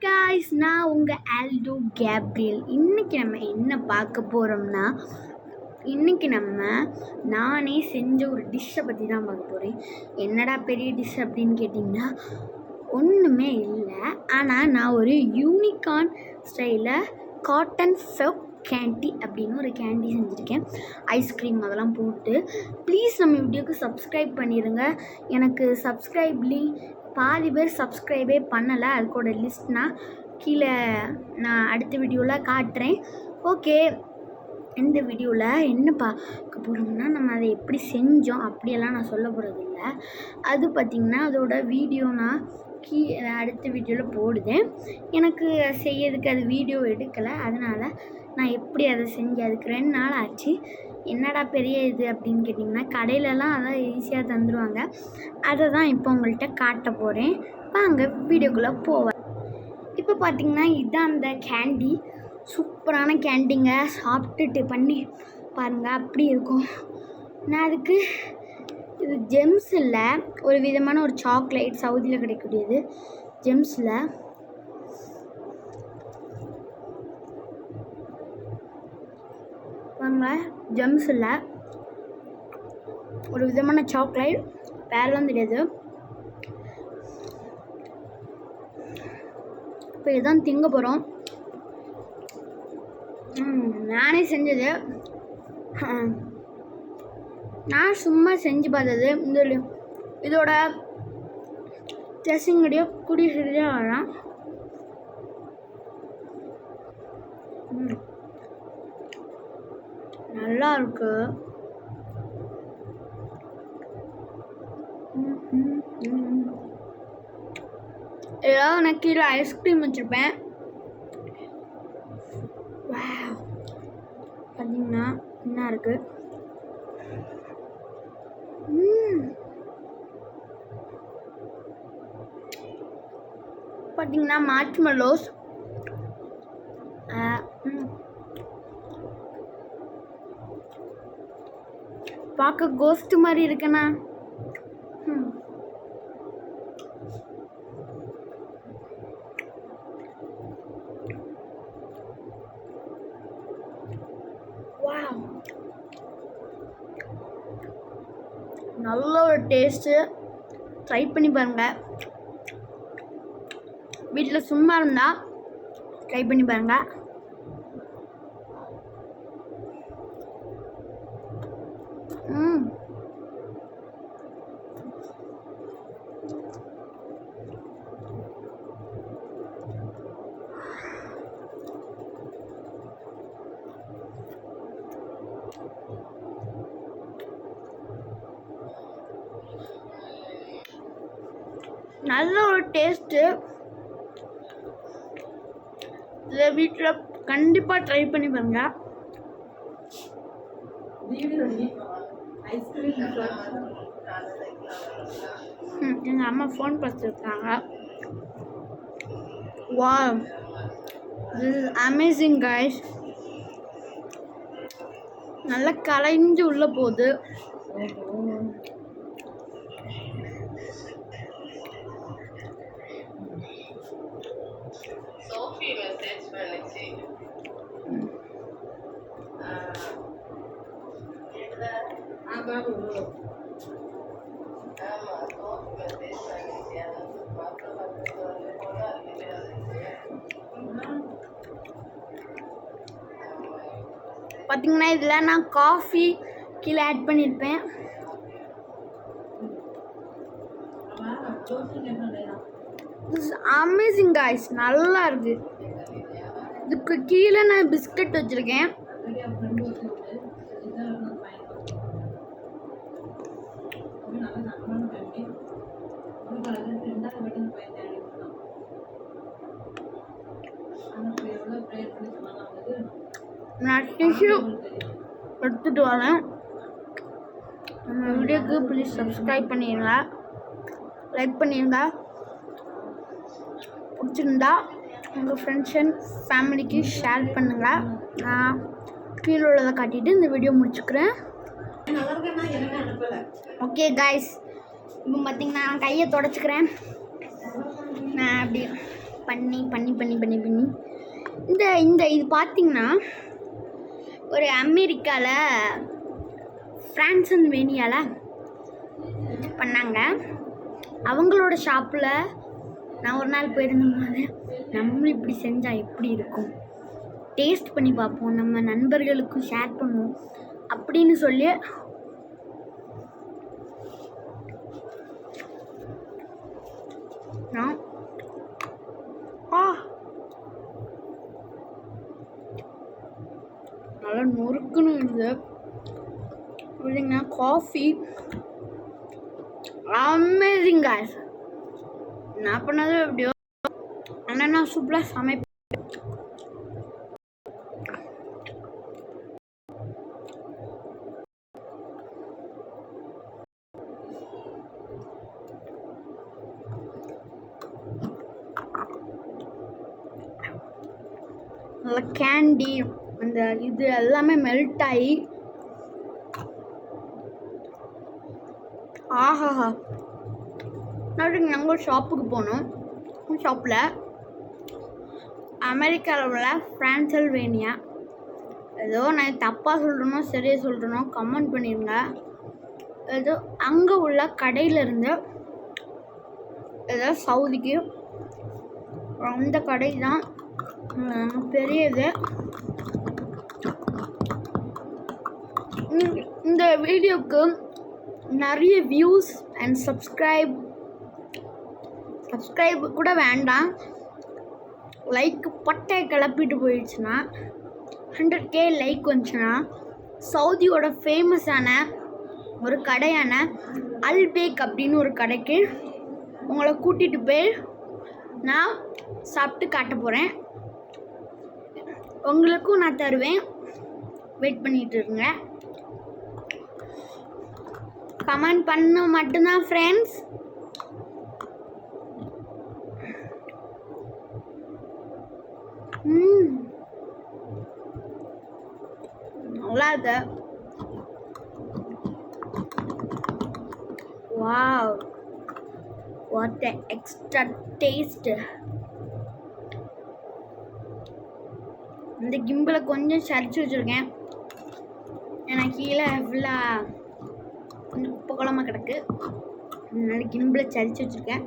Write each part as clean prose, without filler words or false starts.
guys, நான் உங்கள் Alto Gabriel. இன்றைக்கி நம்ம என்ன பார்க்க போகிறோம்னா, இன்றைக்கி நானே செஞ்ச ஒரு டிஷ்ஷை பற்றி தான் பார்க்க போகிறேன். என்னடா பெரிய டிஷ் அப்படின்னு கேட்டிங்கன்னா ஒன்றுமே இல்லை. ஆனால் நான் ஒரு யூனிகார்ன் ஸ்டைலில் காட்டன் ஃபெப் கேண்டி அப்படின்னு ஒரு கேண்டி செஞ்சுருக்கேன். ஐஸ்கிரீம் அதெல்லாம் போட்டு. ப்ளீஸ் நம்ம வீடியோக்கு சப்ஸ்கிரைப் பண்ணிடுங்க. எனக்கு பாதி பேர் சப்ஸ்கிரைபே பண்ணலை. அதுக்கோட லிஸ்ட் நான் கீழே அடுத்த வீடியோவில் காட்டுறேன். ஓகே, இந்த வீடியோவில் என்ன பார்க்க போகிறோம்னா, நம்ம அதை எப்படி செஞ்சோம் அப்படியெல்லாம் நான் சொல்ல போகிறது இல்லை. அது பார்த்திங்கன்னா அதோட வீடியோ நான் அடுத்த வீடியோவில் போடுதேன். எனக்கு செய்யறதுக்கு அது வீடியோ எடுக்கலை, அதனால் நான் எப்படி அதை செஞ்சேன். அதுக்கு 2 நாள் ஆச்சு. என்னடா பெரிய இது அப்படின்னு கேட்டிங்கன்னா, கடையிலலாம் அதான் ஈஸியாக தந்துடுவாங்க. அதை தான் இப்போ உங்கள்கிட்ட காட்ட போகிறேன். வாங்க வீடியோக்குள்ளே போவேன். இப்போ பார்த்திங்கன்னா இதுதான் அந்த கேண்டி. சூப்பரான கேண்டிங்க. சாப்பிட்டுட்டு பண்ணி பாருங்கள், அப்படி இருக்கும். நான் அதுக்கு இது ஜெம்ஸ் இல்லை, ஒரு விதமான ஒரு சாக்லேட், சவுதியில் கிடைக்கக்கூடியது. ஜெம்ஸில் பாருங்க, ஜெம்ஸ் இல்லை, ஒரு விதமான சாக்லேட், பேரெல்லாம் தெரியாது. இப்போ இதுதான் திங்க போகிறோம். நானே செஞ்சது, நான் சும்மா செஞ்சு பார்த்தது. இதோட டெஸ்டிங்கடியோ கூடிய சரியாக வரலாம். நல்லா இருக்கு. ஏதாவது நான் கீழே ஐஸ்கிரீம் வச்சுருப்பேன். பார்த்தீங்கன்னா என்ன இருக்கு, பார்த்தீங்கன்னா மார்ஷ்மெல்லோஸ். பார்க்க கோஸ்ட் மாதிரி இருக்குண்ணா. நல்ல ஒரு டேஸ்ட்டு. ட்ரை பண்ணி பாருங்கள். வீட்டில் சும்மா இருந்தால் ட்ரை பண்ணி பாருங்கள். நல்ல ஒரு டேஸ்ட்டு. இதை வீட்டில் கண்டிப்பாக ட்ரை பண்ணி பாருங்க. எங்கள் அம்மா ஃபோன் பார்த்துருக்காங்க. Wow, this is amazing guys. நல்லா கலைஞ்சு உள்ளே போகுது. பார்த்தீங்கன்னா இதில் நான் காஃபி கீழே ஆட் பண்ணியிருப்பேன். அமேசிங் காய்ஸ், நல்லா இருக்கு. இதுக்கு கீழே நான் பிஸ்கட் வச்சுருக்கேன். நான் டிஷ்யூ எடுத்துகிட்டு வரேன். நம்ம வீடியோக்கு ப்ளீஸ் சப்ஸ்கிரைப் பண்ணிடுங்க, லைக் பண்ணிடுங்க. பிடிச்சிருந்தா உங்கள் ஃப்ரெண்ட்ஸ் அண்ட் ஃபேமிலிக்கு ஷேர் பண்ணுங்கள். நான் கீழே உள்ளதை காட்டிட்டு இந்த வீடியோ முடிச்சுக்கிறேன். ஓகே காய்ஸ், இப்போ பார்த்தீங்கன்னா நான் கையை தொடச்சிக்கிறேன். நான் அப்படி பண்ணி பண்ணி பண்ணி பண்ணி பண்ணி இந்த இந்த இது பார்த்திங்கன்னா ஒரு அமெரிக்காவில் ஃப்ரான்சன் வேனியாவில் பண்ணாங்க. அவங்களோட ஷாப்பில் நான் ஒரு நாள் போயிருந்தபோது நம்மளும் இப்படி செஞ்சால் எப்படி இருக்கும், டேஸ்ட் பண்ணி பார்ப்போம், நம்ம நண்பர்களுக்கும் ஷேர் பண்ணுவோம் அப்படின்னு சொல்லி நான் நல்லா நொறுக்குன்னு இருந்தது இல்லைங்க. Coffee amazing guys. நான் பண்ணது எப்படியோ ஆனால் நான் சூப்பராக சமைப்பேன். நல்லா கேண்டி அந்த இது எல்லாமே மெல்ட் ஆகி ஆஹாஹா. நாங்கள் ஒரு ஷாப்புக்கு போனோம். ஷாப்பில் அமெரிக்காவில் உள்ள ஃப்ரான்சல்வேனியா, ஏதோ நான் தப்பாக சொல்கிறேனோ சரியாக சொல்கிறேனோ கமெண்ட் பண்ணிடுங்க. ஏதோ அங்கே உள்ள கடையிலேருந்து ஏதோ சவுதிக்கு அந்த கடை தான் பெரியது. இந்த வீடியோவுக்கு நிறைய வியூஸ் அண்ட் சப்ஸ்கிரைப் கூட வேண்டாம், லைக் பட்டை கிளப்பிட்டு போயிடுச்சுன்னா 100K லைக் வந்துச்சுன்னா சவுதியோட ஃபேமஸான ஒரு கடையான அல்பேக் அப்படின்னு ஒரு கடைக்கு உங்களை கூட்டிகிட்டு போய் நான் சாப்பிட்டு காட்ட போகிறேன். உங்களுக்கும் நான் தருவேன், வெயிட் பண்ணிட்டு இருங்க. கமெண்ட் பண்ண மட்டும்தான் ஃப்ரெண்ட்ஸ். நல்லா இருக்கு. Wow, what an extra taste. இந்த கிம்பிளை கொஞ்சம் சரிச்சு வச்சுருக்கேன், ஏன்னா கீழே ஃபுல்லாக கொஞ்சம் குப்பை குளமாக கிடக்கு, அதனால கிம்பிளை சரிச்சு வச்சுருக்கேன்.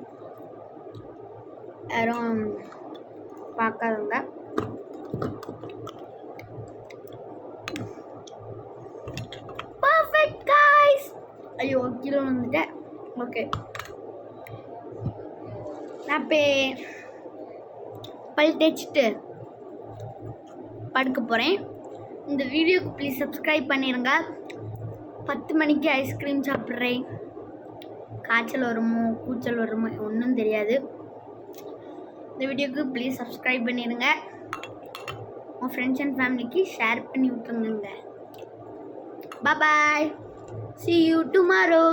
யாரும் பார்க்காதவங்க. Perfect guys. ஐயோ கீழே வந்துட்டேன். ஓகே, நான் இப்போ பல் தேய்ச்சிட்டு படுக்க போகிறேன். இந்த வீடியோக்கு ப்ளீஸ் சப்ஸ்கிரைப் பண்ணிடுங்க. 10 மணிக்கு ஐஸ்கிரீம் சாப்பிட்றேன். காய்ச்சல் வருமோ கூச்சல் வருமோ ஒன்றும் தெரியாது. இந்த வீடியோக்கு ப்ளீஸ் சப்ஸ்கிரைப் பண்ணிடுங்க. உங்கள் ஃப்ரெண்ட்ஸ் அண்ட் ஃபேமிலிக்கு ஷேர் பண்ணி விட்டுருங்க. பாய், see you tomorrow.